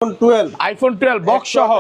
IPhone 12 box সহ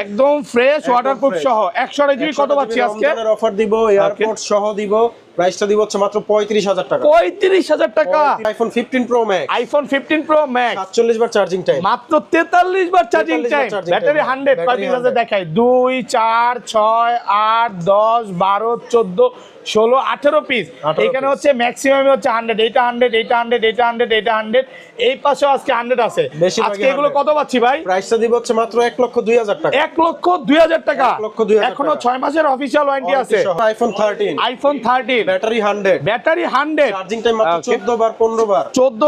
একদম fresh waterproof সহ 128 জিবি কত পাচ্ছি আজকে? অফার দিব, এয়ারপোর্ট সহ দিব। প্রাইসটা দিব হচ্ছে মাত্র 35000 টাকা। 35000 টাকা। IPhone 15 pro max, iPhone 15 pro max 47 বার চার্জিং টাইম, মাত্র 43 বার চার্জিং টাইম, ব্যাটারি 100 কয়টি দেখাই 2 4 6 8 10 12 14 16 18 পিস। এখানে হচ্ছে ম্যাক্সিমাম হচ্ছে 100, এটা 100, এটা 100, এটা 100, এটা 100, এই পাশেও আজকে 100 আছে। আজকে এগুলো কত পাচ্ছি ভাই? প্রাইসটা দিব হচ্ছে মাত্র 1,02,000 টাকা। 1,02,000 টাকা। এখনো 6 মাসের অফিশিয়াল ওয়ারেন্টি আছে। আইফোন 13 ব্যাটারি 100, চার্জিং টাইম মাত্র 14 বার 15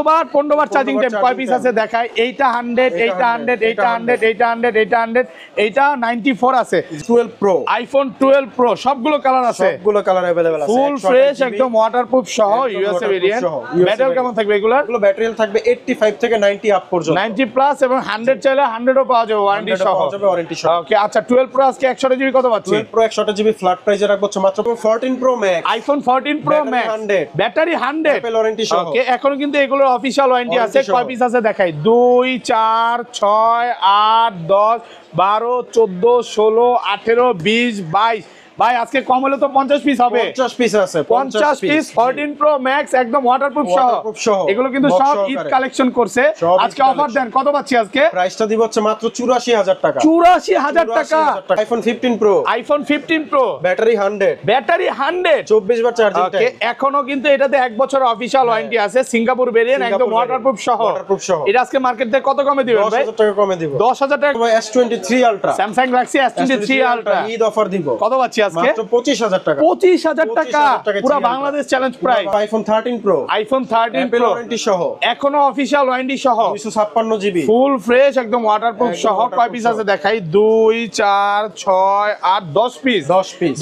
বার 15 বার চার্জিং টাইম। কয় পিস আছে দেখাই, এইটা 100, এইটা 100, এইটা 100, এইটা 100, এইটা 100, এইটা 94 আছে। 12 প্রো, আইফোন 12 প্রো সবগুলো কালার আছে, সবগুলো কালার अवेलेबल আছে, ফুল ফ্রেশ একদম ওয়াটারপ্রুফ সহ ইউএসএ ভেরিয়েন্ট। ব্যাটারি কেমন থাকবে এগুলা? এগুলো ব্যাটারি থাকবে 85 থেকে 90 আপ পর্যন্ত, 90 প্লাস এবং 100 চাইলে 100 ও পাওয়া যাবে ওয়ারেন্টি সহ। ওকে আচ্ছা 12 প্রো আজকে 128 জিবি কত পাচ্ছি? 12 প্রো 128 জিবি ফ্ল্যাট প্রাইসে রাখবো মাত্র 14 pro max, iPhone 14 pro max battery 100 Apple warranty সহ। ওকে এখনো কিন্তু এগুলোর অফিশিয়াল ওয়ারেন্টি আছে। কয় পিস আছে দেখাই, 2 4 6 8 10 12 14 16 18 20 22। ভাই আজকে কম হলে তো 50 পিস হবে। 50 পিস আছে, 50 পিস 14 প্রো ম্যাক্স একদম ওয়াটারপ্রুফ সহ। এগুলো কিন্তু সব ঈদ কালেকশন করছে। আজকে অফার দেন, কত পাচ্ছি আজকে? প্রাইসটা দিব হচ্ছে মাত্র 84000 টাকা। 84000 টাকা। IPhone 15 pro, iPhone 15 pro battery 100, 24 বার চার্জিং টাইম। এখনো কিন্তু এটাতে 1 বছর অফিশিয়াল ওয়ারেন্টি আছে। সিঙ্গাপুর ভেরিয়েন্ট একদম ওয়াটারপ্রুফ সহ। এটা আজকে মার্কেট থেকে কত কমে দিবেন ভাই? 10000 টাকা কমে দিব। 10000 টাকা। S23 ultra, Samsung Galaxy S23 ultra Eid offer দিব। কত পাচ্ছি আজকে? মাত্র 25000 টাকা। 25000 টাকা পুরো Bangladesh challenge price. IPhone 13 pro, iPhone 13 Apple pro warranty সহ, এখনো অফিশিয়াল ওয়ারেন্টি সহ, 256 জিবি ফুল ফ্রেশ একদম ওয়াটারপ্রুফ সহ। কয় পিস আছে দেখাই, 2 4 6 8 10 পিস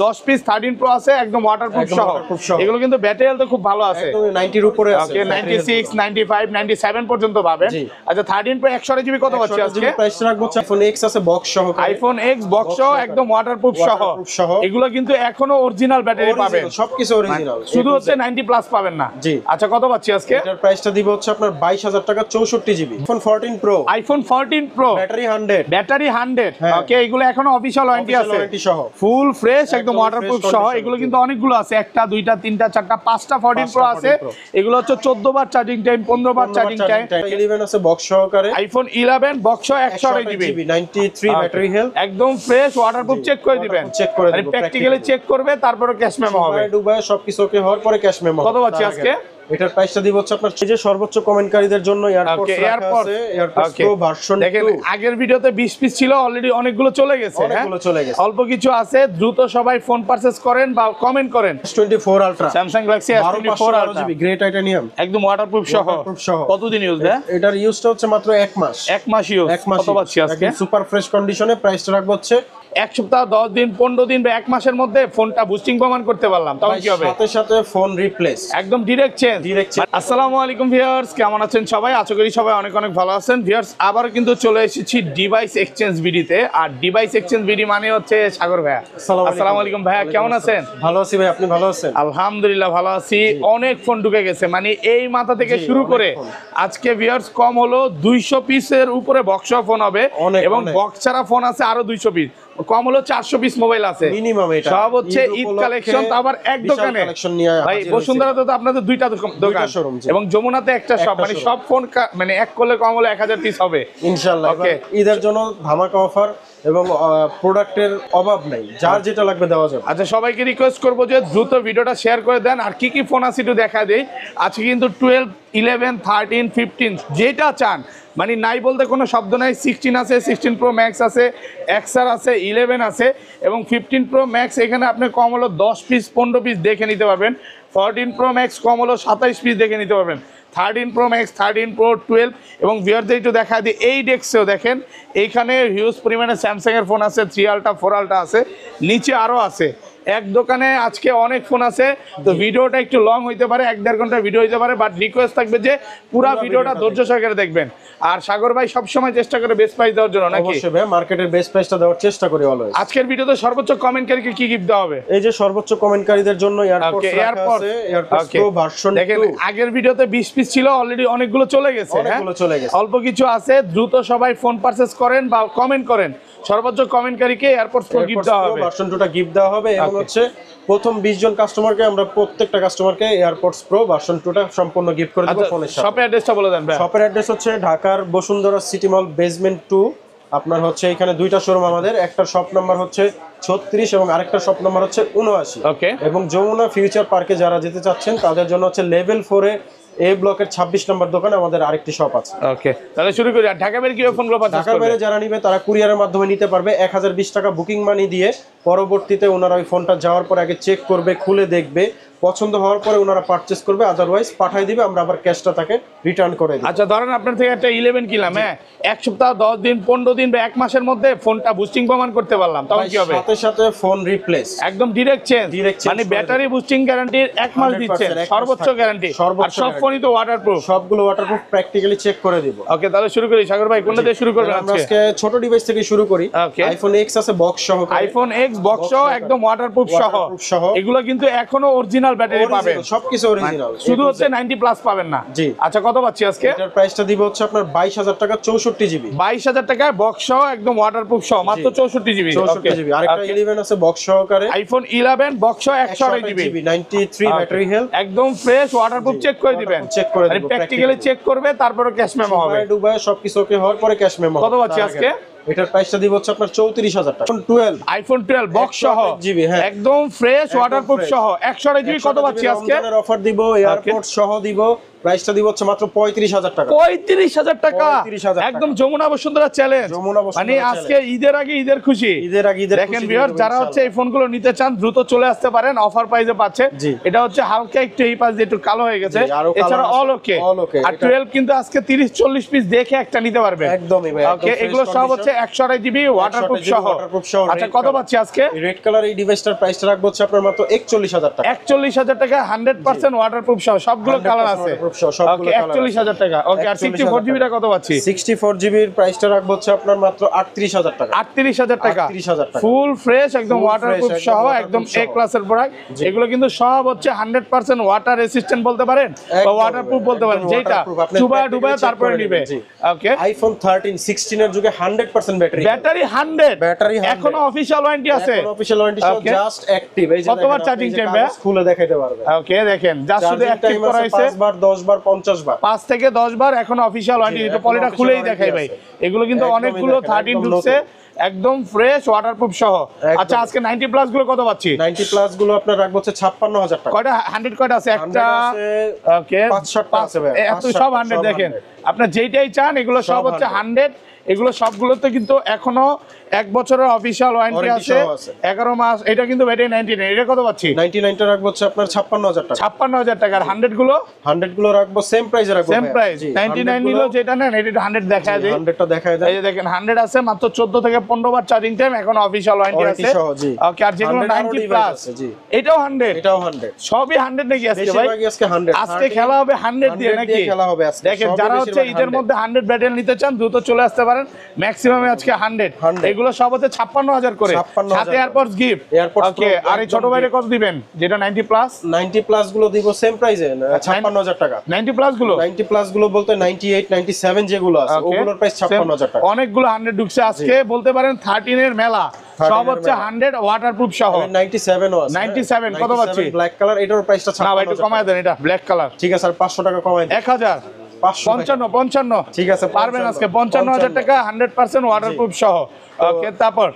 10 পিস 13 প্রো আছে একদম ওয়াটারপ্রুফ সহ। এগুলো কিন্তু ব্যাটারি হেলথ খুব ভালো আছে, একদম 90 এর উপরে আছে। ওকে 96 95 97 পর্যন্ত পাবেন। আচ্ছা 13 প্রো 128 জিবি কত পাচ্ছি আজকে? প্রাইস রাখবো আইফোন X আছে বক্স সহ, আইফোন X বক্স সহ একদম ওয়াটারপ্রুফ সহ। এগুলো কিন্তু এখনো অরিজিনাল ব্যাটারি পাবেন, সবকিছু অরিজিনাল, শুধু হচ্ছে 90 প্লাস পাবেন না। জি আচ্ছা কত পাচ্ছি আজকে? এটার প্রাইসটা দিব হচ্ছে আপনার 22000 টাকা, 64 GB. IPhone 14 pro, iPhone 14 pro battery 100, ওকে এগুলো এখনো অফিশিয়াল ওয়ারেন্টি আছে, ফুল ফ্রেশ একদম ওয়াটারপ্রুফ সহ। এগুলো কিন্তু অনেকগুলো আছে, একটা দুইটা তিনটা চারটা পাঁচটা 14 প্রো আছে। এগুলো হচ্ছে 14 বার চার্জিং টাইম 15 বার চার্জিং টাইম। 11 আছে বক্স সহকারে, আইফোন 11 বক্স সহ 128 জিবি 93 ব্যাটারি হেলথ, একদম ফ্রেশ ওয়াটারপ্রুফ চেক করে দিবেন, চেক করে দিব, প্র্যাকটিক্যালি চেক করবে তারপরে ক্যাশ মেমো হবে। দুবাই সবকিছু ওকে হওয়ার পরে ক্যাশ মেমো। কত পাচ্ছি আজকে? এটার প্রাইসটা দিব হচ্ছে আপনার যে সর্বোচ্চ কমেন্টকারীদের জন্য এয়ারপোর্টস রাখা আছে, এয়ারপোর্টস প্রো ভার্সন 2। দেখেন আগের ভিডিওতে 20 পিস ছিল, অলরেডি অনেকগুলো চলে গেছে, অনেকগুলো চলে গেছে, অল্প কিছু আছে। দ্রুত সবাই ফোন পারচেজ করেন বা কমেন্ট করেন। S24 ultra, Samsung Galaxy S24 ultra GB grey titanium একদম ওয়াটারপ্রুফ সহ। কতদিন ইউজ দেয়? এটার ইউজটা হচ্ছে মাত্র 1 মাস। 1 মাস ইউজ। কত পাচ্ছি আজকে? সুপার ফ্রেশ কন্ডিশনে প্রাইসটা রাখবো হচ্ছে 1 সপ্তাহ 10 দিন 15 দিন বা 1 মাসের মধ্যে ফোনটা বুস্টিং প্রমাণ করতে পারলাম, তখন কি হবে? সাথে সাথে ফোন রিপ্লেস, একদম ডিরেক্ট চেঞ্জ। আসসালামু আলাইকুম ভিউয়ার্স, কেমন আছেন সবাই? আশা করি সবাই অনেক অনেক ভালো আছেন। ভিউয়ার্স আবার কিন্তু চলে এসেছি ডিভাইস এক্সচেঞ্জ ভিডিওতে। আর ডিভাইস এক্সচেঞ্জ ভিডিও মানে হচ্ছে সাগর ভাইয়া। আসসালামু আলাইকুম ভাইয়া, কেমন আছেন? ভালো আছি ভাই, আপনি ভালো আছেন? আলহামদুলিল্লাহ ভালো আছি। অনেক ফোন ঢুকে গেছে, মানে এই মাথা থেকে শুরু করে আজকে ভিউয়ার্স কম হলো 200 পিসের উপরে বক্স ফোন হবে, এবং বক্স ছাড়া ফোন আছে আরো 200 পিস, কম হলো 400 পিস মোবাইল আছে মিনিমাম। এটা সব হচ্ছে ঈদ কালেকশন, তো আবার এক দোকানে ভাই। বসুন্ধরাতে তো আপনাদের দুইটা দোকান এবং যমুনাতে একটা শপ, মানে সব ফোন মানে এক করলে কম হলো 1000 পিস হবে ইনশাআল্লাহ। ওকে ঈদের জন্য ধামাকা অফার এবং প্রোডাক্টের অভাব নাই, যার যেটা লাগবে দেওয়া যাবে। আচ্ছা সবাইকে রিকোয়েস্ট করবো যে দ্রুত ভিডিওটা শেয়ার করে দেন। আর কি কি ফোন আছে একটু দেখা দেই। আজকে কিন্তু 12 11 13 15 যেটা চান, মানে নাই বলতে কোনো শব্দ নাই। 16 আছে, 16 প্রো ম্যাক্স আছে, XR আছে, 11 আছে এবং 15 প্রো ম্যাক্স। এখানে আপনি কম হলো 10 পিস 15 পিস দেখে নিতে পারবেন। 14 প্রো ম্যাক্স কম হলো 27 পিস দেখে নিতে পারবেন। 13 প্রো ম্যাক্স, 13 প্রো 12 এবং ভিউয়ারদের একটু দেখা দিই। এই ডেস্কেও দেখেন এইখানে হিউজ পরিমাণে স্যামসাংয়ের ফোন আছে, 3 আলট্রা 4 আলট্রা আছে, নিচে আরও আছে। এক দোকানে আজকে অনেক ফোন আছে, তো ভিডিওটা একটু লং হইতে পারে, 1-1.5 ঘন্টা ভিডিও হইতে পারে, বাট রিকোয়েস্ট থাকবে যে পুরা ভিডিওটা ধৈর্য সহকারে দেখবেন। আর সাগর ভাই সবসময় চেষ্টা করে বেস্ট প্রাইস দেওয়ার জন্য, নাকি? অবশ্যই ভাই, মার্কেটের বেস্ট প্রাইসটা দেওয়ার চেষ্টা করি অলওয়েজ। আজকের ভিডিওতে সর্বোচ্চ কমেন্টকারীকে কি গিফট দেওয়া হবে? এই যে সর্বোচ্চ কমেন্টকারীদের জন্য এয়ারপডস রাখা আছে, এয়ারপডস প্রো ভার্সন 2। দেখেন আগের ভিডিওতে 20 পিস ছিল, অলরেডি অনেকগুলো চলে গেছে, অনেকগুলো চলে গেছে, অল্প কিছু আছে। দ্রুত সবাই ফোন পারচেজ করেন বা কমেন্ট করেন, সর্বোচ্চ কমেন্টকারীকে এয়ারপডস প্রো গিফট দেওয়া হবে, ভার্সন 2টা গিফট দেওয়া হবে। এবং হচ্ছে প্রথম 20 জন কাস্টমারকে আমরা প্রত্যেকটা কাস্টমারকে এয়ারপডস প্রো ভার্সন 2টা সম্পূর্ণ গিফট করে দেব ফোনের সাথে। শপের অ্যাড্রেসটা বলে দেন ভাই। শপের অ্যাড্রেস হচ্ছে ঢাকার বসুন্ধরা সিটি মল বেসমেন্ট 2। আপনার হচ্ছে এখানে দুইটা শোরুম আমাদের, একটা শপ নাম্বার হচ্ছে 36 এবং আরেকটা শপ নাম্বার হচ্ছে 79। ওকে। এবং যমুনা ফিউচার পার্কে যারা যেতে চাচ্ছেন তাদের জন্য হচ্ছে লেভেল 4 এ ব্লকের 26 নম্বর দোকানে আমাদের আরেকটি শপ আছে। ওকে, তাহলে শুরু করি। আর ঢাকা বাইরে কিভাবে ফোনগুলো পারচেজ করবে? ঢাকার বাইরে যারা নিবে তারা কুরিয়ারের মাধ্যমে নিতে পারবে। 1020 টাকা বুকিং মানি দিয়ে পরবর্তীতে ওনারা ওই ফোনটা যাওয়ার পর আগে চেক করবে, খুলে দেখবে, পছন্দ হওয়ার পরে ওনারা পারচেজ করবে, আদারওয়াইজ পাঠিয়ে দিবে, আমরা আবার ক্যাশটা তাকে রিটার্ন করে দিই। আচ্ছা, ধরেন আপনার থেকে একটা 11 কিনলাম, হ্যাঁ, এক সপ্তাহ 10 দিন 15 দিন বা এক মাসের মধ্যে ফোনটা বুস্টিং প্রমাণ করতে পারলাম, তখন কি হবে? সাথে সাথে ফোন রিপ্লেস, একদম ডাইরেক্ট চেঞ্জ, মানে ব্যাটারি বুস্টিং গ্যারান্টির 1 মাস দিচ্ছেন, সর্বোচ্চ গ্যারান্টি। আর সব ফোনই তো ওয়াটারপ্রুফ, সবগুলো ওয়াটারপ্রুফ, প্র্যাকটিক্যালি চেক করে দিব। ওকে, তাহলে শুরু করি। সাগর ভাই কোনটা দিয়ে শুরু করবেন আমরা আজকে? ছোট ডিভাইস থেকে শুরু করি। আইফোন এক্স আছে বক্স সহ, আইফোন এক্স বক্স সহ, একদম ওয়াটারপ্রুফ সহ। এগুলো কিন্তু এখনো অরিজিনাল ব্যাটারি পাবেন, সবকিছু অরিজিনাল, শুধু হচ্ছে 90 প্লাস পাবেন না। জি। আচ্ছা, কত পাচ্ছি আজকে? এটার প্রাইসটা দিব হচ্ছে আপনার 22,000 টাকা, 64 জিবি। 22,000 টাকায় বক্স সহ, একদম ওয়াটারপ্রুফ সহ, মাত্র 64 জিবি। 64 জিবি। আরেকটা 11 আছে বক্স সহকারে, আইফোন 11 বক্স সহ 128 জিবি, 93 ব্যাটারি হেলথ, একদম ফ্রেশ ওয়াটারপ্রুফ। চেক করে দিবেন, চেক করে দিব, প্র্যাকটিক্যালি চেক করবে, তারপরে ক্যাশ মেমো হবে। দুবাই সবকিছু ওকে হওয়ার পরে ক্যাশ মেমো। কত পাচ্ছি আজকে? এটার প্রাইসটা দিব হচ্ছে আপনার 34,000 টাকা। আইফোন 12 বক্স সহ, জিবি, হ্যাঁ, একদম ফ্রেশ ওয়াটারপ্রুফ সহ 128 জিবি। কত পাচ্ছি আজকে? অফার দিব, এয়ারপোর্ট সহ দিব। প্রাইসটা দিব হচ্ছে মাত্র 35,000 টাকা। 35,000 টাকা, 35,000 একদম যমুনা বসুন্ধরা চ্যালেঞ্জ। মানে আজকে ঈদের আগে ঈদের খুশি, ঈদের আগে ঈদের দেখেন ভিউয়ার, যারা হচ্ছে এই ফোনগুলো নিতে চান দ্রুত চলে আসতে পারেন, অফার প্রাইসে পাচ্ছে। এটা হচ্ছে হালকা একটু এই পাশ দিয়ে একটু কালো হয়ে গেছে, এছাড়া অল ওকে। আর 12 কিন্তু আজকে 30-40 পিস দেখে একটা নিতে পারবেন, একদমই ভাই। ওকে, এগুলো সব হচ্ছে 128 জিবি ওয়াটারপ্রুফ সহ। আচ্ছা, কত পাচ্ছি আজকে? রেড কালার এই ডিভাইসটার প্রাইসটা রাখবো হচ্ছে আপনার মাত্র 41,000 টাকা। 41,000 টাকা 100% ওয়াটারপ্রুফ সহ, সবগুলো কালার আছে। ওকে, 41,000 টাকা। ওকে, আর 64 জিবিটা কত পাচ্ছি? 64 জিবির প্রাইসটা রাখবো হচ্ছে আপনার মাত্র 38,000 টাকা। 38,000 টাকা, 38,000 টাকা, ফুল ফ্রেশ, একদম ওয়াটারপ্রুফ সহ, একদম এ ক্লাসের প্রোডাক্ট। এগুলো কিন্তু সব হচ্ছে 100% ওয়াটার রেসিস্ট্যান্ট বলতে পারেন বা ওয়াটারপ্রুফ বলতে পারেন, যেটা চুবা ডুবা তারপরে নিবে। ওকে, আইফোন 13 16 এর যুগে 100% ব্যাটারি, ব্যাটারি 100, ব্যাটারি এখনো অফিশিয়াল ওয়ারেন্টি আছে, এখনো অফিশিয়াল ওয়ারেন্টি সহ, জাস্ট অ্যাক্টিভ। এই যে কতবার চার্জিং টাইম খুলে দেখাইতে পারবে। ওকে, দেখেন জাস্ট শুধু অ্যাক্টিভ করা হয়েছে 5 বার 10 বার 50 বার, 5 থেকে 10 বার এখনো অফিশিয়াল ওয়ারেন্টি। এটা পলিটা খুলেই দেখাই ভাই, এগুলো কিন্তু অনেকগুলো 13 ঢুকছে, একদম ফ্রেশ ওয়াটারপ্রুফ সহ। আচ্ছা, আজকে 90 প্লাস গুলো কত পাচ্ছি? 90 প্লাস গুলো আপনার রাখবো হচ্ছে 56,000 টাকা। কয়টা 100 কয়টা আছে? একটা, ওকে, 5-7টা আছে ভাই, এত সব 100। দেখেন আপনার যেইটাই চান, এগুলো সব হচ্ছে 100। এগুলো সবগুলোতে কিন্তু এখনো 1 বছরের অফিশিয়াল ওয়ারেন্টি আছে, 11 মাস। এটা কিন্তু ব্যাটারি 99, এটা কত পাচ্ছি? 99 টা রাখবো হচ্ছে আপনার 56,000 টাকা। 56,000 টাকা। আর 100 গুলো রাখবো সেম প্রাইসে রাখবো, সেম প্রাইস। 99 নিলো যেটা নেন, এটা 100 দেখায় দেয়, 100টা দেখায় দেয়। এই যে দেখেন 100 আছে, মাত্র 14 থেকে 15 বার চার্জিং টাইম, এখন অফিশিয়াল ওয়ারেন্টি আছে। ওকে, আর যেগুলো 90 প্লাস এটাও 100, সবই 100 নাকি আজকে ভাই? আজকে খেলা হবে 100 দিয়ে নাকি? খেলা হবে আজকে। দেখেন, যারা হচ্ছে ঈদের মধ্যে 100 ব্যাটারি নিতে চান দ্রুত চলে আসতে পারেন। ম্যাক্সিমাম আজকে 100। এগুলো সব হচ্ছে 56,000 করে, সাথে এয়ারপডস গিফট। ওকে, আর এই ছোট বাইরে কত দিবেন যেটা 90 প্লাস? 90 প্লাস গুলো দিব সেম প্রাইসে 56,000 টাকা। 90 প্লাস গুলো বলতে 98 97 যেগুলো আছে ওগুলোর প্রাইস 56,000 টাকা। অনেকগুলো 100 ঢুকছে আজকে, বলতে পারেন 13 এর মেলা, সব হচ্ছে 100 ওয়াটারপ্রুফ সহ। 97 ও আছে। 97 কত পাচ্ছি? ব্ল্যাক কালার, এটার প্রাইসটা 56,000 না ভাই, একটু কমায় দেন, এটা ব্ল্যাক কালার। ঠিক আছে, আর 500 টাকা কমায় দেন। 1000 55 ঠিক আছে, পারবেন আজকে 55,000 টাকা 100% ওয়াটারপ্রুফ সহ। ওকে,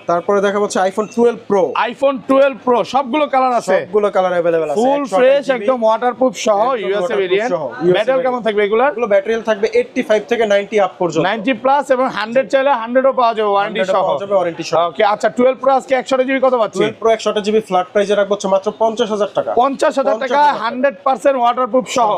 তারপরে দেখা হচ্ছে আইফোন 12 প্রো। আইফোন 12 প্রো সবগুলো কালার আছে, সবগুলো কালার अवेलेबल আছে, ফুল ফ্রেশ, একদম ওয়াটারপ্রুফ সহ, ইউএসএ ভেরিয়েন্ট। ব্যাটারি কেমন থাকবে এগুলা? এগুলো ব্যাটারি থাকবে 85 থেকে 90 আপ পর্যন্ত, 90 প্লাস এবং 100 চাইলে 100 ও পাওয়া যাবে ওয়ারেন্টি সহ। ওকে, আচ্ছা 12 প্রো আজকে 128 জিবি কত পাচ্ছি? 12 প্রো 128 জিবি ফ্ল্যাট প্রাইসে রাখবো হচ্ছে মাত্র 50,000 টাকা। 50,000 টাকা 100% ওয়াটারপ্রুফ সহ।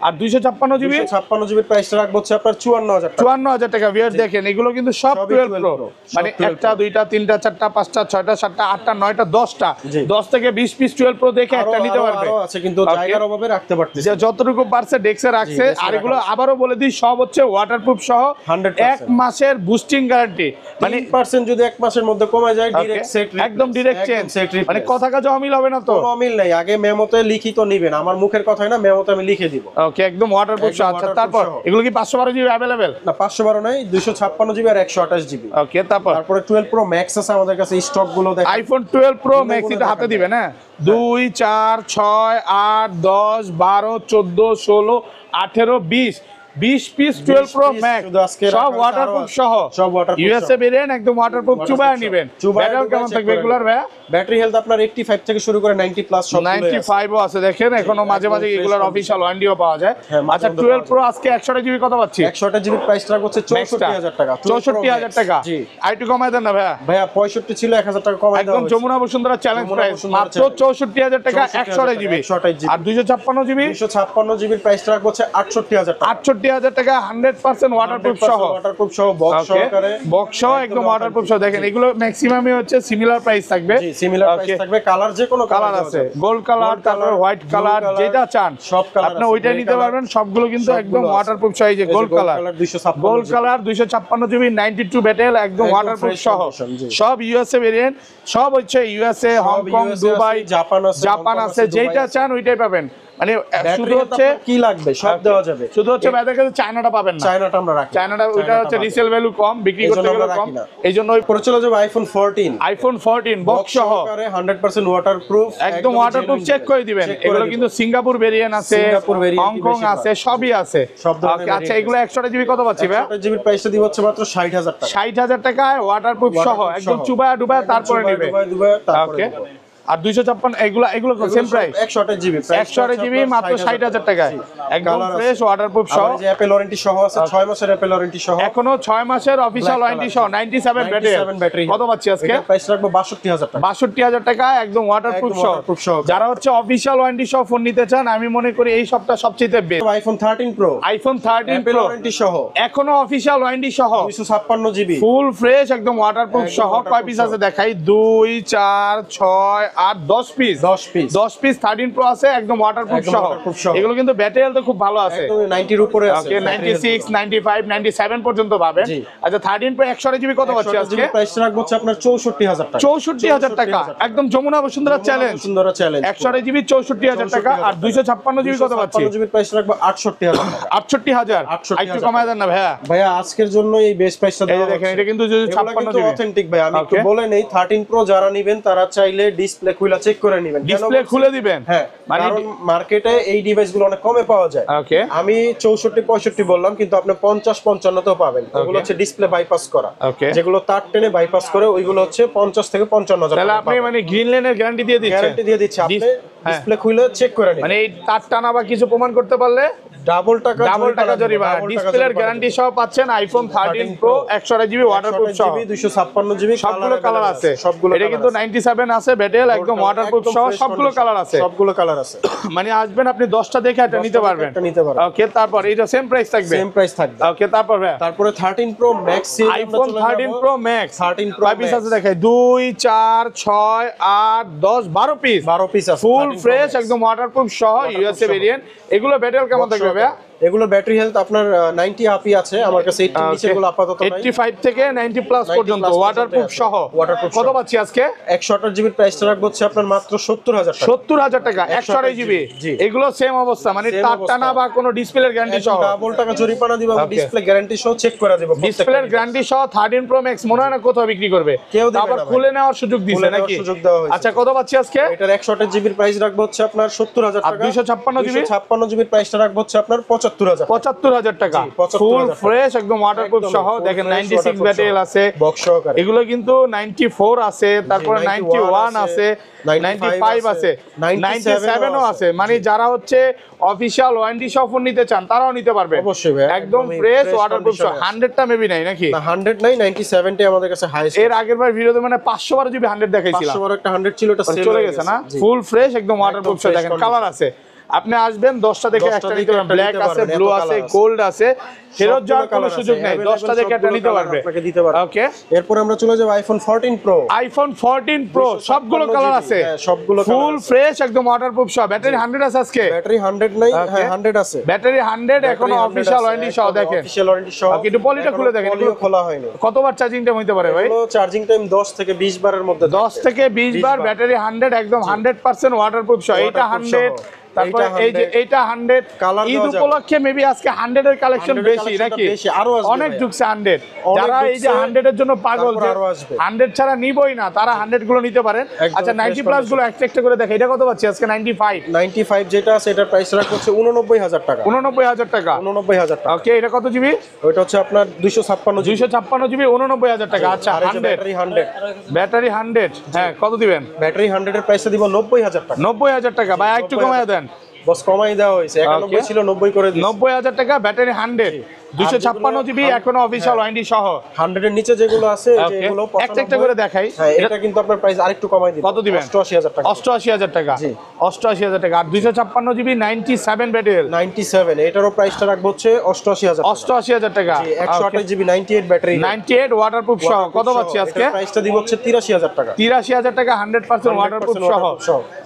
আর 256 জিবি? 256 জিবি জিবি প্রাইসটা রাখবো হচ্ছে আপনার 54000 টাকা। 54000 টাকা। ভিউয়ার্স দেখেন এগুলো কিন্তু সব 12 প্রো, মানে একটা দুইটা তিনটা চারটা পাঁচটা ছয়টা সাতটা আটটা নয়টা 10টা, 10 থেকে 20 পিস 12 প্রো দেখে একটা নিতে পারবে। আরো আছে কিন্তু জায়গার অভাবে রাখতে পারতেছি, যে যতটুকু পারছে ডেস্কে রাখছে। আর এগুলো আবারও বলে দিই সব হচ্ছে ওয়াটারপ্রুফ সহ 100% 1 মাসের বুস্টিং গ্যারান্টি, মানে 3% যদি 1 মাসের মধ্যে কমে যায় ডাইরেক্ট সেট, একদম ডাইরেক্ট চেঞ্জ, মানে কথা কাজে অমিল হবে না তো? কোনো অমিল নাই, আগে মেমোতে লিখিত নেবেন, আমার মুখের কথাই না, মেমোতে আমি লিখে দিব। ওকে, একদম ওয়াটারপ্রুফ সহ। আচ্ছা তারপর এগুলো কি 512 জিবি अवेलेबल? না 512 নাই, 256 জিবি আর 128 জিবি। ওকে, তারপরে 12 প্রো ম্যাক্স আছে আমাদের কাছে, স্টক গুলো দেখেন। আইফোন 12 প্রো ম্যাক্স এটা হাতে দিবেন, হ্যাঁ 2 4 6 8 10 12 14 16 18 20 পিস 12 প্রো ম্যাক্স সব ওয়াটারপ্রুফ সহ, সব ওয়াটারপ্রুফ। ইউএসএ ভেরিয়েন্ট একদম ওয়াটারপ্রুফ, চুবায় নেবেন। ব্যাটারি কেমন থাকবে এগুলার ভাই? ব্যাটারি হেলথ আপনার 85 থেকে শুরু করে 90 প্লাস সব 95 ও আছে দেখেন, এখনো মাঝে মাঝে এগুলার অফিশিয়াল ওয়ারেন্টিও পাওয়া যায়। আচ্ছা 12 প্রো আজকে 128 জিবি কত পাচ্ছি? 128 জিবি প্রাইস রাখবো হচ্ছে 64000 টাকা। 64000 টাকা। জি আর একটু কমায় দেন না ভাইয়া। ভাইয়া 65 ছিল, 1000 টাকা কমায় দেওয়া একদম হয়েছে। যমুনা বসুন্ধরা চ্যালেঞ্জ প্রাইস মাত্র 64000 টাকা 128 জিবি। আর 256 জিবি 256 জিবির প্রাইস রাখবো হচ্ছে 68000 টাকা। 68000 টাকা 100% ওয়াটারপ্রুফ সহ, ওয়াটারপ্রুফ সহ বক্স সহকারে, বক্স সহ একদম ওয়াটারপ্রুফ সহ। দেখেন এগুলো ম্যাক্সিমামই হচ্ছে সিমিলার প্রাইস থাকবে। জি সিমিলার প্রাইস থাকবে, কালার যে কোনো কালার আছে, গোল্ড কালার, তারপর হোয়াইট কালার, যেটা চান সব কালার আপনি ওইটাই নিতে পারবেন। সবগুলো কিন্তু একদম ওয়াটারপ্রুফ সহ। এই যে গোল্ড কালার 256 জিবি 92 ব্যাটেল একদম ওয়াটারপ্রুফ সহ, সব ইউএসএ ভেরিয়েন্ট, সব হচ্ছে ইউএসএ, হংকং, দুবাই, জাপান আছে, যেটা চান ওইটাই পাবেন। মানে শুধু হচ্ছে কি লাগবে সব দেওয়া যাবে, শুধু হচ্ছে বাইরের কাছে চায়নাটা পাবেন না। চায়নাটা আমরা রাখি, চায়নাটা ওইটা হচ্ছে রিসেল ভ্যালু কম, বিক্রি করতে গেলে কম, এইজন্য ওই পরে চলে যাবে আইফোন 14। আইফোন 14 বক্স সহ 100% ওয়াটারপ্রুফ, একদম ওয়াটারপ্রুফ, চেক করে দিবেন। এগুলো কিন্তু সিঙ্গাপুর ভেরিয়েন্ট আছে, হংকং আছে, সবই আছে। আচ্ছা এগুলো 128 জিবি কত পাচ্ছি ভাই? 128 জিবির প্রাইসটা দিব হচ্ছে মাত্র 60000 টাকা। 60000 টাকায় ওয়াটারপ্রুফ সহ একদম চুবায়া ডুবায়া তারপরে নেবে। ওকে, আর 256 এগুলো সেম প্রাইস 128 জিবি, 128 জিবি মাত্র 60000 টাকায় একদম ফ্রেশ ওয়াটারপ্রুফ সহ। যে অ্যাপল ওয়ারেন্টি সহ আছে, 6 মাসের অ্যাপল ওয়ারেন্টি সহ, এখনো 6 মাসের অফিশিয়াল ওয়ারেন্টি সহ 97 ব্যাটারি কত পাচ্ছি আজকে? প্রাইস রাখবো 62000 টাকা। 62000 টাকা একদম ওয়াটারপ্রুফ সহ। যারা হচ্ছে অফিশিয়াল ওয়ারেন্টি সহ ফোন নিতে চান, আমি মনে করি এই সবটা সবচেয়ে best. IPhone 13 pro, iPhone 13 Apple pro warranty সহ, এখনো অফিশিয়াল ওয়ারেন্টি সহ 256 জিবি ফুল ফ্রেশ একদম ওয়াটারপ্রুফ সহ। কয় পিস আছে দেখাই? 2 4 6 8 10 পিস, 10 পিস 13 প্রো আছে একদম ওয়াটারপ্রুফ সহ। এগুলো কিন্তু ব্যাটারি হেলথ খুব ভালো আছে, একদম 90 এর উপরে আছে। ওকে 96 95 97 পর্যন্ত পাবেন। আচ্ছা 13 প্রো 128 জিবি কত পাচ্ছি আজকে? প্রাইস রাখবো হচ্ছে আপনার 64000 টাকা। 64000 টাকা একদম যমুনা বসুন্ধরা চ্যালেঞ্জ, 128 জিবি 64000 টাকা। আর 256 জিবি কত পাচ্ছি? 256 জিবির প্রাইস রাখবো 68000 টাকা। 68000 একটু কমায় দেন না ভাইয়া। ভাইয়া আজকের জন্য এই বেস্ট প্রাইসটা এই দেখেন, এটা কিন্তু 256 জিবি অথেন্টিক ভাই। আমি একটু বলে নেই, 13 প্রো যারা নেবেন তারা চাইলে ডিসপ্লে খুলে চেক করে নেবেন, ডিসপ্লে খুলে দিবেন। হ্যাঁ, কারণ মার্কেটে এই ডিভাইসগুলো অনেক কমে পাওয়া যায়। ওকে, আমি 64 65 বললাম, কিন্তু আপনি 50 55 তেও পাবেন। ওগুলো হচ্ছে ডিসপ্লে বাইপাস করা, যেগুলো তার টেনে বাইপাস করে, ওইগুলো হচ্ছে 50 থেকে 55000 তাহলে আপনি মানে গ্রিন লেনের গ্যারান্টি দিয়ে দিচ্ছেন? গ্যারান্টি দিয়ে দিচ্ছি, আপনি ডিসপ্লে খুলে চেক করে নিন। মানে এই তার টানা বা কিছু প্রমাণ করতে পারলে ডাবল টাকা জরিমানা। ডিসপ্লের গ্যারান্টি সহ পাচ্ছেন আইফোন 13 প্রো 128 জিবি ওয়াটারপ্রুফ সহ, 256 জিবি, সবগুলো কালার আছে। এটা কিন্তু 97 আছে ব্যাটেল একদম ওয়াটারপ্রুফ সহ, সবগুলো কালার আছে, সবগুলো কালার আছে। মানে আসবেন আপনি 10টা দেখে এটা নিতে পারবেন। ওকে, তারপর এটা সেম প্রাইস থাকবে? সেম প্রাইস থাকবে। ওকে, তারপরে 13 pro max, iPhone 13 pro max 13 pro কয় পিস আছে দেখাই? 2 4 6 8 10 12 পিস, 12 পিস আছে ফুল ফ্রেশ একদম ওয়াটারপ্রুফ সহ, ইউএসএ ভেরিয়েন্ট। এগুলো ব্যাটেল কেমন থাকবে ভাইয়া? এগুলো ব্যাটারি হেলথ আপনার 90 আপই আছে আমার কাছে, 80 নিচে গুলো আপাতত নাই। 85 থেকে 90 প্লাস পর্যন্ত ওয়াটারপ্রুফ সহ। কত পাচ্ছি আজকে? 128 জিবির প্রাইসটা রাখবো হচ্ছে আপনার মাত্র 70000 টাকা। 70000 টাকা 128 জিবি। এগুলো সেম অবস্থা, মানে তার টানা বা কোনো ডিসপ্লের গ্যারান্টি সহ। ডাবল টাকা জরিমানা দিব, ডিসপ্লে গ্যারান্টি সহ চেক করে দেব। ডিসপ্লের গ্যারান্টি সহ 13 প্রো ম্যাক্স মনে হয় না কোথাও বিক্রি করবে, আবার খুলে নেওয়ার সুযোগ দিছে নাকি? আচ্ছা কত পাচ্ছি আজকে? এটার 128 জিবির প্রাইস রাখবো হচ্ছে আপনার 70000 টাকা। 256 জিবির প্রাইসটা রাখবো হচ্ছে আপনার 75000 টাকা ফুল ফ্রেশ একদম ওয়াটারপ্রুফ সহ। দেখেন 96 ব্যাটেল আছে, বক্স সহকারে। এগুলো কিন্তু 94 আছে, তারপরে 91 আছে, 95 আছে, 97 ও আছে। মানে যারা হচ্ছে অফিশিয়াল ওয়ারেন্টি সহ ফোন নিতে চান তারাও নিতে পারবে অবশ্যই ভাই, একদম ফ্রেশ ওয়াটারপ্রুফ সহ। 100টা মেবি নাই নাকি? না 100 নাই, 97 টা আমাদের কাছে হাইয়েস্ট। এর আগের বার ভিডিওতে মানে 512 জিবি 100 দেখাইছিলাম, 512 একটা 100 ছিল, এটা সেল চলে গেছে না? ফুল ফ্রেশ একদম ওয়াটারপ্রুফ সহ। দেখেন কালার আছে। আপনি আসবেন 10টা দেখে 10টা একটা দেখে নিতে পারবেন, একটা ব্ল্যাক নিতে আছে, পারবেন, ব্লু এত আছে, colour আছে। গোল্ড আছে, ফেরত যাওয়ার কোনো colour সুযোগ আছে, নাই, available 10টা দেখে একটা সবগুলো নিতে colour পারবে। আপনাকে দিতে পারবে। ওকে, এরপর আমরা চলে যাব আইফোন 14 প্রো। আইফোন 14 প্রো সবগুলো কালার আছে, সবগুলো ফুল ফ্রেশ একদম ওয়াটারপ্রুফ সহ। ব্যাটারি 100 আছে আজকে, ব্যাটারি 100 নাই, হ্যাঁ 100 আছে, ব্যাটারি 100 এখনো অফিশিয়াল ওয়ারেন্টি সহ। দেখেন অফিশিয়াল ওয়ারেন্টি সহ। ওকে, একটু পলিটা খুলে দেখেন, পলিও খোলা হয়নি। কতবার চার্জিং টাইম হইতে পারে ভাই? চার্জিং টাইম 10 থেকে 20 বারের মধ্যে, 10 থেকে 20 বার, ব্যাটারি 100 একদম 100% ওয়াটারপ্রুফ সহ। এটা 100, তারপরে এই যে এইটা 100। কালার ঈদ উপলক্ষে মেবি আজকে 100 এর কালেকশন বেশি নাকি? অনেক ঢুকছে 100। যারা এই যে 100 এর জন্য পাগল, যে 100 ছাড়া নিবই না, তারা 100 গুলো নিতে পারেন। আচ্ছা 90 প্লাস গুলো একটা একটা করে দেখে, এটা কত পাচ্ছি আজকে? 95 যেটা আছে এটার প্রাইস রাখা হচ্ছে 89000 টাকা। 89000 টাকা। 89000 টাকা। ওকে, এটা কত জিবি? ওটা হচ্ছে আপনার 256 জিবি 89000 টাকা। আচ্ছা 100 ব্যাটারি 100, ব্যাটারি 100, হ্যাঁ কত দিবেন? ব্যাটারি 100 এর প্রাইসটা দিব 90000 টাকা। 90000 টাকা ভাই, একটু কমায় দেন। বস কমাই দেওয়া হয়েছে, 91 ছিল 90 করে দিয়েছি। 90000 টাকা, ব্যাটারি 100, 256 জিবি এখনো অফিশিয়াল ওয়ারেন্টি সহ। 100 এর নিচে যেগুলো আছে, যেগুলো একটা একটা করে দেখাই। হ্যাঁ, এটা কিন্তু আপনার প্রাইস আরেকটু কমাই দিব। কত দিবেন? 88000 টাকা। 88000 টাকা, 88000 টাকা। আর 256 জিবি 97 ব্যাটারি 97, এটারও প্রাইসটা রাখবো হচ্ছে 88000 টাকা। 88000 টাকা। 128 জিবি 98 ব্যাটারি, 98 ওয়াটারপ্রুফ সহ। কত পাচ্ছি আজকে? প্রাইসটা দিব হচ্ছে 83000 টাকা। 83000 টাকা 100% ওয়াটারপ্রুফ সহ।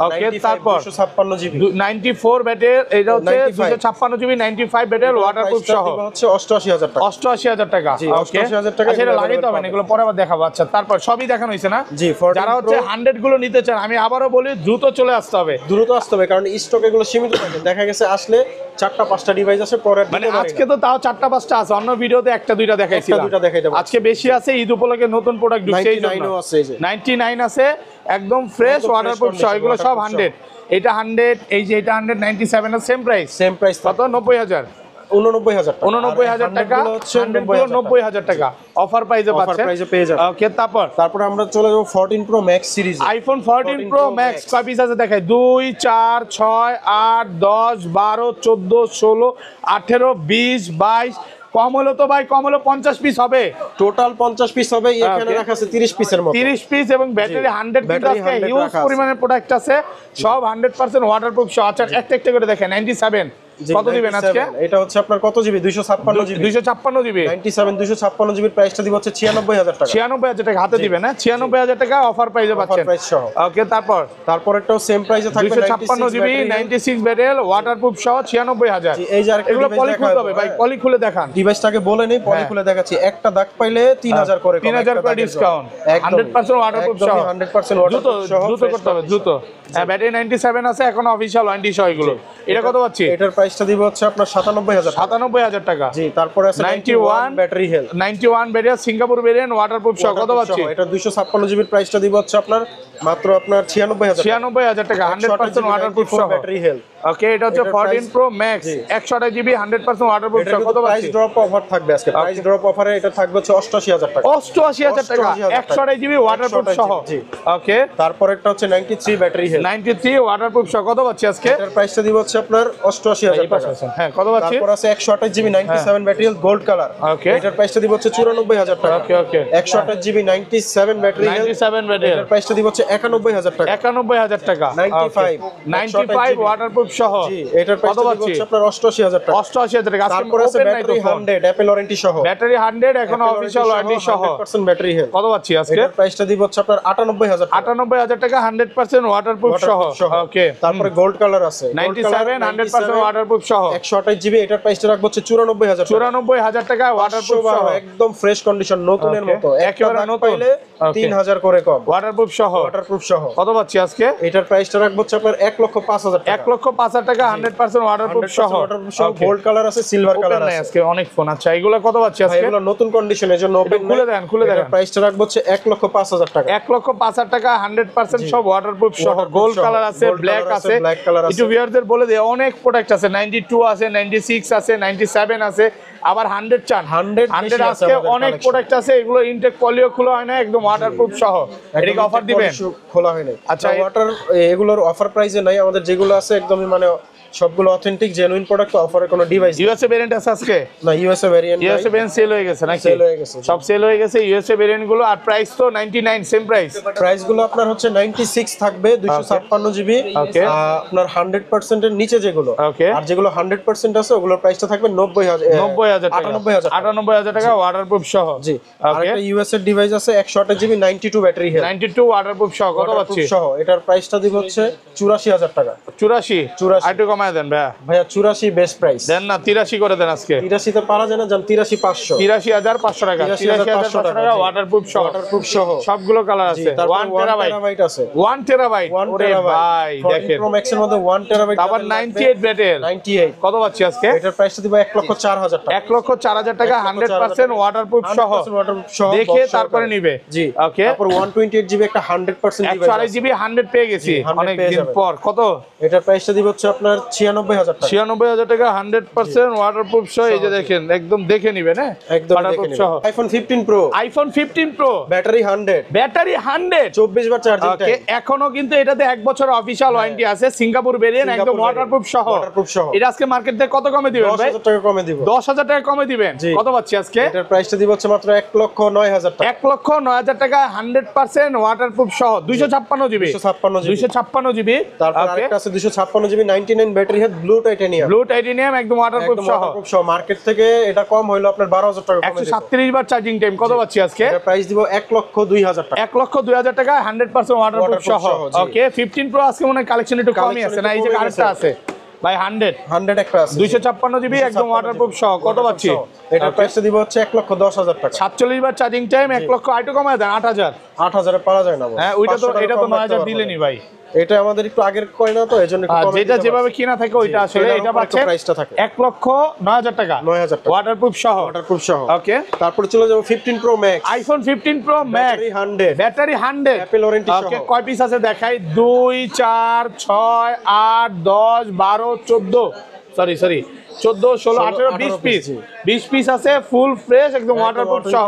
ওকে, তারপর 256 জিবি 94 ব্যাটারি, এটা হচ্ছে 256 জিবি 95 ব্যাটারি ওয়াটারপ্রুফ সহ। হচ্ছে 88000 টাকা। 88000 টাকা। জি, ওকে, 88000 টাকা। সেটা লাগাইতে হবে না, এগুলো পরে আবার দেখাবো। আচ্ছা, তারপর সবই দেখানো হয়েছে না? জি, 14 যারা হচ্ছে 100 গুলো নিতে চান, আমি আবারও বলি দ্রুত চলে আসতে হবে। দ্রুত আসতে হবে, কারণ স্টক এগুলো সীমিত থাকে। দেখা গেছে আসলে 4টা-5টা ডিভাইস আছে, পরে মানে আজকে তো তাও 4টা-5টা আছে, অন্য ভিডিওতে 1টা-2টা দেখাইছিলাম। 1টা-2টা দেখাইতে পারছি। আজকে বেশি আছে, ঈদ উপলক্ষে নতুন প্রোডাক্ট ঢুকছে এই জন্য। 99 ও আছে, এই যে 99 আছে একদম ফ্রেশ ওয়াটারপ্রুফ সহ। এগুলো সব 100। এটা 100, এই যে এটা 197 এর সেম প্রাইস। সেম প্রাইস কত? 90000, 89000 টাকা। 89000 টাকা, 100 গুলো 90000 টাকা অফার প্রাইসে অফার পাচ্ছেন। প্রাইসে পেয়ে যাবেন। ওকে, তারপর আমরা চলে যাব 14 pro max series. IPhone 14 pro max কয় পিস আছে দেখাই? 2 4 6 8 10 12 14 16 18 20 22। কম হলো তো ভাই, কম হলো 50 পিস হবে। টোটাল 50 পিস হবে, এখানে রাখা আছে 30 পিসের মতো। 30 পিস এবং ব্যাটারি 100 কিন্তু আজকে হিউজ পরিমাণের প্রোডাক্ট আছে, সব 100% ওয়াটারপ্রুফ সহ। আচ্ছা একটা একটা করে দেখেন। 97 কত দিবেন আজকে? এটা হচ্ছে আপনার কত জিবি? 256 জিবি। 256 জিবি 97 256 জিবির প্রাইসটা দিব হচ্ছে 96000 টাকা। 96000 টাকা হাতে দিবেন, হ্যাঁ 96000 টাকা অফার প্রাইসে পাচ্ছেন। প্রাইস সহ। ওকে, তারপর একটাও সেম প্রাইসে থাকবে, 256 জিবি 96 ব্যাটারি ওয়াটারপ্রুফ সহ 96000। এই যে আরেকটা এগুলো ডিভাইস পলি খুলতে হবে ভাই, পলি খুলে দেখান। ডিভাইসটাকে বলে নেই, পলি খুলে দেখাচ্ছি। একটা দাগ পাইলে 3000 করে, 3000 করে ডিসকাউন্ট, 100% ওয়াটারপ্রুফ সহ। 100% দ্রুত দ্রুত করতে হবে, দ্রুত। হ্যাঁ, ব্যাটারি 97 আছে এখন অফিশিয়াল ওয়ারেন্টি সহ এগুলো। এটা কত পাচ্ছি? এটার প্রাইসটা দিব হচ্ছে আপনার 97000 টাকা। জি, তারপরে আছে 91 battery health, 91 variant Singapore variant waterproof সহ। কত পাচ্ছি? এটা 256 জিবির প্রাইসটা দিব হচ্ছে আপনার মাত্র আপনার 96000 টাকা, 100% ওয়াটারপ্রুফ সহ ব্যাটারি হেলথ। ওকে, এটা হচ্ছে 14 প্রো ম্যাক্স 128 জিবি 100% ওয়াটারপ্রুফ সহ। কত প্রাইস পাচ্ছি? ড্রপ অফার থাকবে আজকে। প্রাইস ড্রপ অফারে এটা থাকবে হচ্ছে 88000 টাকা। 88000 টাকা 128 জিবি ওয়াটারপ্রুফ সহ। ওকে, তারপর একটা হচ্ছে 93 ব্যাটারি হেলথ, 93 ওয়াটারপ্রুফ সহ। কত পাচ্ছি আজকে? এটার প্রাইসটা দিব হচ্ছে আপনার 88000 টাকা। হ্যাঁ, কত পাচ্ছি? তারপর আছে 128 GB 97 battery health gold colour. Okay, এটার প্রাইসটা দিব হচ্ছে 94000 টাকা। Okay okay, 128 GB 97 battery health, 97 battery এটার প্রাইসটা দিব হচ্ছে 91000 টাকা। 91000 টাকা। 95 ওয়াটারপ্রুফ সহ। জি, এটার প্রাইসটা দিব হচ্ছে আপনার 88000 টাকা। 88000 টাকা। তারপর আছে ব্যাটারি 100 অ্যাপল ওয়ারেন্টি সহ, ব্যাটারি 100 এখন অফিশিয়াল ওয়ারেন্টি সহ 100% ব্যাটারি হেলথ। কত পাচ্ছি আজকে? এটার প্রাইসটা দিব হচ্ছে আপনার 98000 টাকা। 98000 টাকা 100% ওয়াটারপ্রুফ সহ। ওকে, তারপরে গোল্ড কালার আছে 97 100% ওয়াটারপ্রুফ সহ। 128 জিবি, এটার প্রাইসটা রাখবো হচ্ছে 94000 টাকা। 94000 টাকা ওয়াটারপ্রুফ সহ, একদম ফ্রেশ কন্ডিশন, নতুনের মতো। একেবারে নতুন, পাইলে 3000 করে কম। ওয়াটারপ্রুফ সহ। ওয়াটারপ্রুফ সহ কত পাচ্ছি আজকে? এটার প্রাইসটা রাখবো হচ্ছে আপনার 1,05,000 টাকা। 1,05,000 টাকা 100% ওয়াটারপ্রুফ সহ। গোল্ড কালার আছে, সিলভার কালার আছে। আজকে অনেক ফোন। আচ্ছা, এগুলো কত পাচ্ছি আজকে? এগুলো নতুন কন্ডিশনের জন্য ওপেন খুলে দেন, খুলে দেন। প্রাইসটা রাখবো হচ্ছে 1,05,000 টাকা। 1,05,000 টাকা 100% সব ওয়াটারপ্রুফ সহ। গোল্ড কালার আছে, ব্ল্যাক আছে। একটু ভিউয়ারদের বলে দেই, অনেক প্রোডাক্ট আছে। 92 আছে, 96 আছে, 97 আছে, আবার 100 চান। 100 আজকে অনেক প্রোডাক্ট আছে। এগুলো ইনটেক পলিও খোলা হয় না, একদম ওয়াটারপ্রুফ সহ। এটাকে অফার দিবেন? খোলা হয় না। আচ্ছা, ওয়াটার এগুলোর অফার প্রাইসে নাই, আমাদের যেগুলো আছে একদমই মানে সবগুলো অথেন্টিক জেনুইন প্রোডাক্ট, অফারে কোনো ডিভাইস ইউএসএ ভেরিয়েন্ট আছে আজকে? না, USA variant USA variant sale হয়ে গেছে নাকি? সেল হয়ে গেছে, সব সেল হয়ে গেছে ইউএসএ ভেরিয়েন্ট গুলো। আর প্রাইস তো 99 সেম প্রাইস। প্রাইস গুলো আপনার হচ্ছে 96 থাকবে, 256 জিবি। ওকে, আপনার 100% এর নিচে যেগুলো, ওকে, আর যেগুলো 100% আছে ওগুলোর প্রাইসটা থাকবে 90000 টাকা, 98000 টাকা ওয়াটারপ্রুফ সহ। জি। আর ওকে, একটা ইউএসএ ডিভাইস আছে 128 জিবি 92 ব্যাটারি হেলথ, 92 ওয়াটারপ্রুফ সহ। কত পাচ্ছি? সহ এটার প্রাইসটা দিব হচ্ছে 84000 টাকা। 84 আরেকটু কমায় দেন ভাইয়া। 84 বেস্ট প্রাইস দেন না, 83 করে দেন আজকে। 83 তে পারা যায় না, জান 83500, 83500 টাকা, 83500 টাকা ওয়াটারপ্রুফ সহ। ওয়াটারপ্রুফ সহ সবগুলো কালার আছে। 1 টেরাবাইট আছে, 1 টেরাবাইট। ওরে ভাই দেখেন, প্রো ম্যাক্স এর মধ্যে 1 টেরাবাইট, আবার 98 ব্যাটারি। 98 কত পাচ্ছি আজকে? এটার প্রাইসটা দিব 1,04,000 টাকা। 1,04,000 টাকা 100% ওয়াটারপ্রুফ সহ। 100% waterproof সহ দেখে box তারপরে সহকারে। নিবে। জি। ওকে, তারপর 128 জিবি একটা 100% ডিভাইস 128 জিবি 100 পেয়ে গেছি 100 অনেক পেয়ে দিন যাবেন। পর। কত? এটার প্রাইসটা দিব হচ্ছে আপনার 96000 টাকা। 96000 টাকা 100% ওয়াটারপ্রুফ সহ। এই যে দেখেন, একদম দেখে নিবেন। হ্যাঁ, একদম দেখে ওয়াটারপ্রুফ নিন। সহ। IPhone 15 pro, iPhone 15 pro, battery 100, battery 100, 24 বার চার্জিং ওকে। টাইম। এখনো কিন্তু এটাতে 1 বছর অফিশিয়াল ওয়ারেন্টি আছে। সিঙ্গাপুর ভেরিয়েন্ট, একদম সিঙ্গাপুর ওয়াটারপ্রুফ সহ। ওয়াটারপ্রুফ সহ। এটা আজকে মার্কেট থেকে কত কমে দিবেন ভাই? 10000 টাকা কমে দিব। 10000 টাকা কমে দিবেন। জি। কত পাচ্ছি আজকে? এটার প্রাইসটা দিব হচ্ছে মাত্র 1,09,000 টাকা। 1,09,000 টাকা 100% ওয়াটারপ্রুফ সহ। 256 জিবি, 256 জিবি। 256 জিবি। তারপর আরেকটা আছে 256 GB 99 battery health, blue titanium, blue titanium, একদম ওয়াটারপ্রুফ সহ। মার্কেট থেকে এটা কম হইলো আপনার 12000 টাকা কমে দিব। 137 বার চার্জিং টাইম। কত পাচ্ছি আজকে? এটার প্রাইস দিব 1,02,000 টাকা। 1,02,000 টাকা 100% ওয়াটারপ্রুফ সহ। জি। ওকে, 15 প্রো আজকে মনে হয় কালেকশন একটু কমই আছে না? এই যে আরেকটা আছে ভাই 100 একটা আছে 256 জিবি, একদম ওয়াটারপ্রুফ সহ। কত পাচ্ছি? এটার প্রাইসটা দিব হচ্ছে 1,10,000 টাকা। 47 বার চার্জিং টাইম, 1 লক্ষ আইটু কমায় দেন 8000। 8000 এ পারা যায় না ভাই। হ্যাঁ, ওইটা তো, এটা তো 9000 দিলেনি ভাই। এটা আমাদের একটু আগের কয় না, তো এজন্য একটু কমে যেটা দিতে যেভাবে পারছি। কিনা থাকে ওইটা আসলে এটা পাচ্ছে প্রাইসটা থাকে 1,09,000 টাকা 9000 টাকা ওয়াটারপ্রুফ সহ। ওয়াটারপ্রুফ সহ। ওকে, তারপরে চলে যাব 15 pro max, iPhone 15 pro max, battery 100, battery 100, Apple warranty সহ। ওকে, কয় পিস আছে দেখাই? 2 4 6 8 10 12 14, সরি 14 16 18 20 পিস, 20 পিস আছে ফুল ফ্রেশ, একদম ওয়াটারপ্রুফ সহ।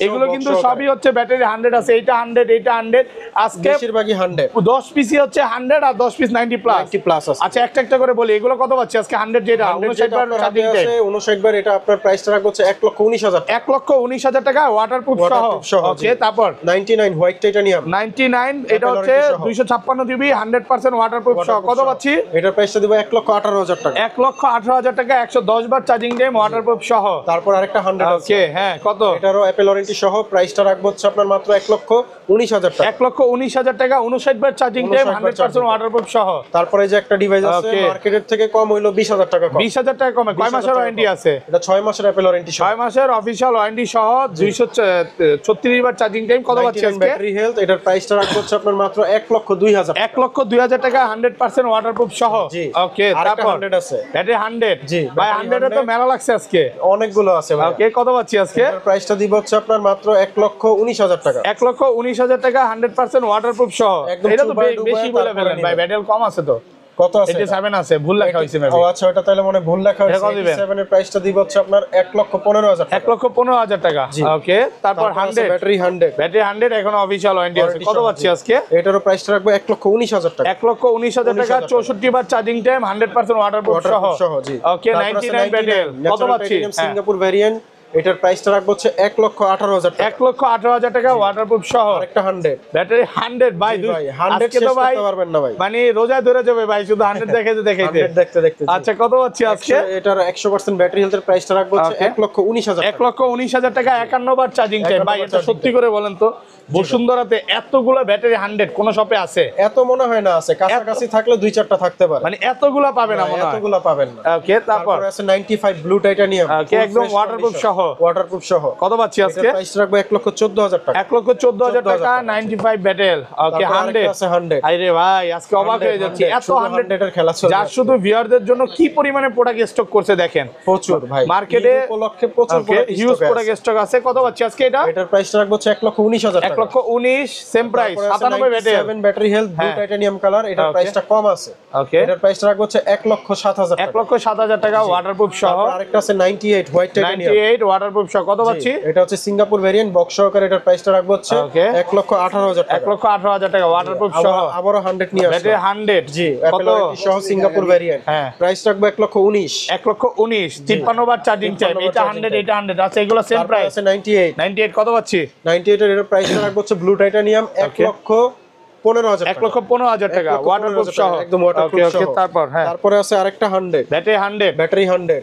এগুলো কিন্তু সবই হচ্ছে ব্যাটারি 100 আছে। এইটা 100, এইটা 100। আজকে বেশিরভাগই 100, 10 পিসই হচ্ছে 100 আর 10 পিস 90 প্লাস। 90 প্লাস আছে। আচ্ছা, একটা একটা করে বলি, এগুলো কত পাচ্ছি আজকে? 100 যেটা 59 বার চার্জিং টাইম, 59 বার, এটা আপনার প্রাইসটা রাখবো হচ্ছে 1,19,000 টাকা। 1,19,000 টাকা ওয়াটারপ্রুফ সহ। ওকে, তারপর 99 হোয়াইট টাইটানিয়াম, 99, এটা হচ্ছে 256 জিবি 100% ওয়াটারপ্রুফ সহ। কত পাচ্ছি? এটার প্রাইসটা দিব 1,18,000 টাকা। 1,18,000 টাকা 110 বার চার্জিং টাইম, ওয়াটারপ্রুফ সহ। তারপর আরেকটা 100 আছে, ওকে, হ্যাঁ, কত? এটারও অ্যাপল ওয়ারেন্টি সহ, প্রাইসটা রাখবো হচ্ছে আপনার মাত্র 1,19,000 টাকা। 1,19,000 টাকা 59 বার চার্জিং টাইম, 100% ওয়াটারপ্রুফ সহ। তারপরে যে একটা ডিভাইস আছে Okay. মার্কেটের থেকে কম হইলো 20,000 টাকা কম। 20,000 টাকা কমে। কয় 20,000 মাসের টাকা ওয়ারেন্টি কম। আছে? এটা 6 মাসের অ্যাপল ওয়ারেন্টি সহ, 6 মাসের অফিশিয়াল ওয়ারেন্টি সহ, 236 বার চার্জিং টাইম। কত পাচ্ছি আজকে? ব্যাটারি হেলথ, এটার প্রাইসটা রাখবো হচ্ছে আপনার মাত্র 1,02,000 টাকা। 1,02,000 টাকা 100% ওয়াটারপ্রুফ সহ। জি। ওকে, আরেকটা তারপর 100 আছে, ব্যাটারি 100। জি, ভাই ব্যাটারি 100 এ তো 100 মেলা লাগছে আজকে। অনেকগুলো আছে ভাই। ওকে, কত পাচ্ছি আজকে? এটার প্রাইসটা দিব হচ্ছে আপনার মাত্র 1,19,000 টাকা। 1,19,000 টাকা 100% ওয়াটারপ্রুফ সহ। একদম এটা তো চুবায় ডুবায় বেশি বলে তারপরে ফেলেন ভাই, নিবেন। ব্যাটারি কম আছে তো। কত আছে? 87 আছে, ভুল লেখা হয়েছে ও আচ্ছা, ওটা তাহলে মনে ভুল লেখা হয়েছে। এটা কত দিবেন? 87 এর প্রাইসটা দিব হচ্ছে আপনার 1,15,000 টাকা। 1,15,000 টাকা। জি। ওকে, তারপর 100, ব্যাটারি 100, ব্যাটারি 100 এখন অফিশিয়াল ওয়ারেন্টি আছে। কত পাচ্ছি আজকে? এটারও প্রাইসটা রাখবো 1,19,000 টাকা। 1,19,000 টাকা 64 বার চার্জিং টাইম, 100% ওয়াটারপ্রুফ সহ। জি। ওকে, 99 ব্যাটারি। কত পাচ্ছি? সিঙ্গাপুর ভ্যারিয়েন্ট, এটার প্রাইসটা রাখবো হচ্ছে 1,18,000 টাকা। 1,18,000 টাকা ওয়াটারপ্রুফ সহ। আরেকটা 100, ব্যাটারি 100 ভাই, ভাই 100 আজকে শেষ তো ভাই করতে পারবেন না ভাই। মানে রোজা ধরে যাবে ভাই, শুধু 100 দেখাইতে 100 দেখতে দেখতে। জি। আচ্ছা, কত পাচ্ছি আজকে? এটার 100% ব্যাটারি হেলথের প্রাইসটা রাখবো হচ্ছে 1,19,000 টাকা। 1,19,000 টাকা 51 বার চার্জিং টাইম। ভাই, এটা সত্যি করে বলেন তো, বসুন্ধরাতে এতগুলো ব্যাটারি 100 কোন শপে আছে? এত মনে হয় না আছে, কাছাকাছি থাকলে 2-4টা থাকতে পারে, মানে এতগুলো পাবে না মনে হয়। এতগুলো পাবেন না। ওকে, তারপর আছে 95 ব্লু টাইটানিয়াম, ওকে, একদম ওয়াটারপ্রুফ সহ। ওয়াটারপ্রুফ সহ। কত পাচ্ছি আজকে? প্রাইস রাখবো 1,14,000 টাকা। 1,14,000 টাকা 95 ব্যাটেল। ওকে, 100 আছে 100। আরে ভাই, আজকে অবাক হয়ে যাচ্ছি, এত 100 এর খেলা চলছে। যার শুধু ভিউয়ারদের জন্য কি পরিমাণে প্রোডাক্ট স্টক করছে দেখেন। প্রচুর ভাই, মার্কেটে উপলক্ষে প্রচুর হিউজ প্রোডাক্ট স্টক আছে। কত পাচ্ছি আজকে এটা? এটার প্রাইস রাখবো 1,19,000 টাকা। 1,19,000 same price, 97 battle, 7 battery health, blue titanium colour, এটার প্রাইসটা কম আছে। ওকে, এটার প্রাইস রাখবো 1,07,000 টাকা। 1,07,000 টাকা ওয়াটারপ্রুফ সহ। আরেকটা আছে 98 হোয়াইট টাইটানিয়াম, 98 ওয়াটারপ্রুফ সহ কত পাচ্ছি? এটা হচ্ছে সিঙ্গাপুর ভেরিয়েন্ট বক্স সহকারে, এটার প্রাইসটা রাখবো হচ্ছে Okay. 1,18,000 টাকা। 1,18,000 টাকা ওয়াটারপ্রুফ সহ। আবারো 100 নিয়ে আসো। ব্যাটারি 100 জি, কত? Apple Warranty সহ সিঙ্গাপুর ভেরিয়েন্ট। হ্যাঁ। প্রাইস রাখবো 1,19,000। 1,19,000 53 বার চার্জিং টাইম। 53 এটা বার 100 এটা 100 আচ্ছা এগুলো সেম তারপর প্রাইস। আছে 98 98 কত পাচ্ছি? 98 এর এটার প্রাইসটা রাখবো হচ্ছে ব্লু টাইটানিয়াম 1,15,000 টাকা। 1,15,000 টাকা ওয়াটারপ্রুফ সহ। একদম ওয়াটারপ্রুফ ওকে সহ। তারপর হ্যাঁ তারপরে আছে আরেকটা 100 ব্যাটারি 100 ব্যাটারি 100।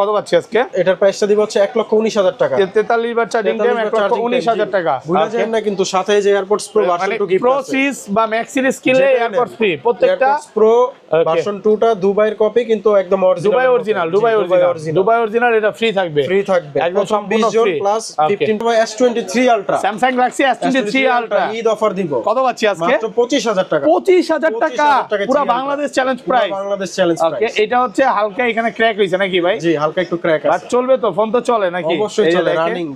কত পাচ্ছি আজকে? এটার প্রাইসটা দিব হচ্ছে 1,19,000 টাকা। 43 বার চার্জিং টাইম 1,19,000 টাকা। ভুলে যাবেন না কিন্তু সাথে যে AirPods Pro version 2 gift pro আছে। সিরিজ বা ম্যাক্স সিরিজ কিনলে এয়ারপডস ফ্রি প্রত্যেকটা। এয়ারপডস প্রো ভার্সন 2 টা দুবাইয়ের কপি কিন্তু একদম অরিজিনাল। দুবাই অরিজিনাল এটা ফ্রি থাকবে। ফ্রি থাকবে একদম সম্পূর্ণ 20 জন free plus 15 S23 ultra. Samsung Galaxy S23 ultra Eid offer দিব। কত পাচ্ছি আজকে? মাত্র 25,000 টাকা। 25,000 টাকা 25,000 টাকা পুরো ছিল Bangladesh challenge price. Bangladesh challenge okay price. এটা হচ্ছে হালকা এখানে ক্র্যাক হইছে নাকি ভাই? জি, হালকা একটু ক্র্যাক আর আছে। চলবে তো? ফোন তো চলে নাকি? অবশ্যই চলে, রানিং।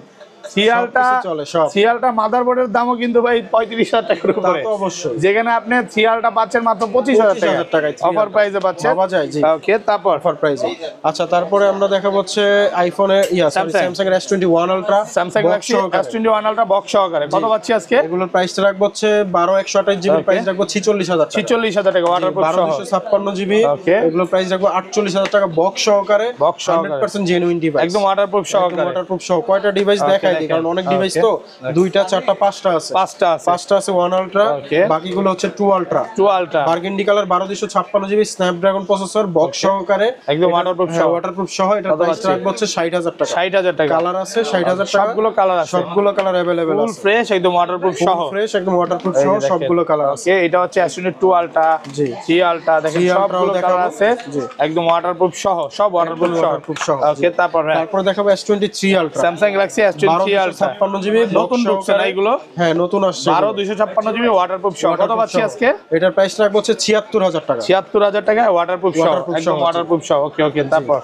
সিয়ালটা সবকিছু চলে, সব। সিয়ালটা মাদারবোর্ডের দামও কিন্তু ভাই 35,000 টাকার তা উপরে। তো অবশ্যই। যেখানে আপনি সিয়ালটা পাচ্ছেন মাত্র 25,000 টাকায় অফার প্রাইসে পাচ্ছেন। ভাবা যায়, জি। ওকে তারপর অফার প্রাইসে। আচ্ছা, তারপরে আমরা দেখাবো হচ্ছে আইফোনের স্যামসাং এর S21 ultra Samsung Galaxy S21 ultra box সহকারে কত পাচ্ছি আজকে? এগুলোর প্রাইসটা রাখবো হচ্ছে 12/128 জিবি, প্রাইস রাখবো 46,000 টাকা। 46,000 টাকা ওয়াটারপ্রুফ সহ। 1256 জিবি, Okay. এগুলোর প্রাইস রাখবো 48,000 টাকা বক্স সহকারে। বক্স সহকারে 100% জেনুইন ডিভাইস, একদম ওয়াটারপ্রুফ সহকারে। ওয়াটারপ্রুফ সহ। কয়টা ডিভাইস Okay, দেখাই দিই, দেখেন। কারণ অনেক ডিভাইস Okay. তো 2টা 4টা 5টা আছে। 5টা আছে। 5টা আছে 1 আলট্রা, Okay. বাকিগুলো হচ্ছে 2 ultra. 2 ultra burgundy colour 1256 GB Snapdragon processor box সহকারে, একদম ওয়াটারপ্রুফ সহ। ওয়াটারপ্রুফ সহ। এটার কত প্রাইস পাচ্ছি? রাখবো হচ্ছে 60,000 টাকা। 60,000 টাকা কালার আছে 60,000 টাকা। সবগুলো কালার আছে। সবগুলো কালার अवेलेबल ফুল আছে। ফ্রেশ একদম ওয়াটারপ্রুফ সহ। ফ্রেশ একদম ওয়াটারপ্রুফ এই যে সহ দেখেন। সবগুলো কালার আছে। ওকে এটা হচ্ছে S22 আলট্রা, জি। 3 আলট্রা দেখেন 3 আলট্রাও সবগুলো কালার দেখাবো। আছে জি। একদম ওয়াটারপ্রুফ সহ, সব ওয়াটারপ্রুফ সহ। ওয়াটারপ্রুফ সহ। ওকে তারপর হ্যাঁ তারপরে দেখাবো S23 ultra, Samsung Galaxy S23 ultra 1256 GB নতুন ঢুকছে না এগুলো? হ্যাঁ, নতুন আসছে। 12 256 জিবি ওয়াটারপ্রুফ সহ। কত পাচ্ছি আজকে? এটার প্রাইস রাখবো হচ্ছে 76,000 টাকা। 76,000 টাকা ওয়াটারপ্রুফ সহ, Waterproof একদম সহ, ওয়াটারপ্রুফ সহ। ওকে ওকে তারপর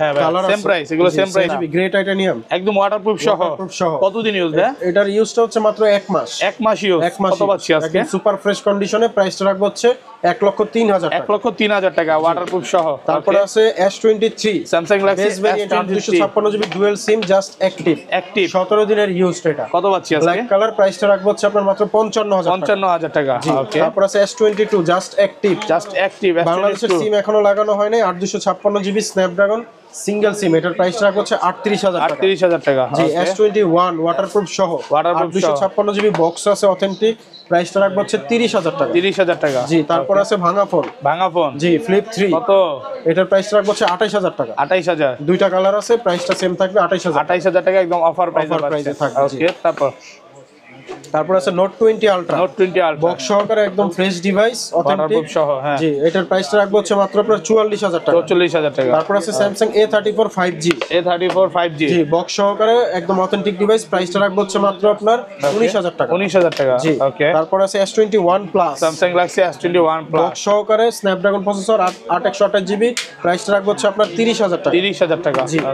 হ্যাঁ ভাই কালার সেম প্রাইস, এগুলো সেম প্রাইস গ্রে টাইটানিয়াম একদম ওয়াটারপ্রুফ সহ। Waterproof সহ। কতদিন ইউজ দেয়? এটার ইউজটা হচ্ছে মাত্র 1 মাস। 1 মাস ইউজ। 1 মাস কত পাচ্ছি আজকে? সুপার ফ্রেশ কন্ডিশনে। প্রাইসটা রাখবো হচ্ছে 1,03,000 টাকা। 1,03,000 টাকা ওয়াটারপ্রুফ সহ। তারপরে আছে S23 Samsung Galaxy base variant 856 GB dual SIM just active. Active 17 দিনের ইউজড এটা। কত পাচ্ছি আজকে? ব্ল্যাক কালার, প্রাইসটা রাখবো হচ্ছে আপনার মাত্র 55,000 টাকা। 55,000 টাকা। ওকে তারপর আছে S22 just active. Just active বাংলাদেশের সিম এখনো লাগানো হয় নাই। 856 জিবি স্ন্যাপড্রাগন সিঙ্গেল সিম, এটার প্রাইস রাখবো হচ্ছে 38,000 টাকা। 38,000 টাকা। জি, S21 ওয়াটারপ্রুফ সহ, Waterproof সহ। 856 জিবি বক্স আছে অথেন্টিক, প্রাইসটা রাখবো হচ্ছে 30,000 টাকা। 30,000 টাকা। জি, তারপর আছে ভাঙা ফোন। ভাঙা ফোন জি, ফ্লিপ 3, কত? এটার প্রাইস রাখবো হচ্ছে 28,000 টাকা। 28,000। দুইটা কালার আছে, প্রাইসটা সেম থাকবে 28,000। 28,000 টাকা একদম অফার প্রাইসে Offer price এ থাকবে, জি। ওকে তারপর তারপর আছে note 20 ultra note 20 ultra box সহকারে একদম ফ্রেশ ডিভাইস অথেন্টিক ওয়াটারপ্রুফ সহ। হ্যাঁ জি, এটার প্রাইসটা রাখবো হচ্ছে মাত্র আপনার 44,000 টাকা। 44,000 টাকা। তারপর আছে Samsung A34 5G A34 5G জি, বক্স সহকারে একদম অথেন্টিক ডিভাইস, প্রাইসটা রাখবো হচ্ছে মাত্র আপনার 19,000 টাকা। 19,000 টাকা। জি, ওকে তারপর আছে S21 plus Samsung Galaxy S21 plus box সহকারে স্ন্যাপড্রাগন প্রসেসর 8 128 জিবি, প্রাইসটা রাখবো হচ্ছে আপনার 30,000 টাকা। 30,000 টাকা। জি।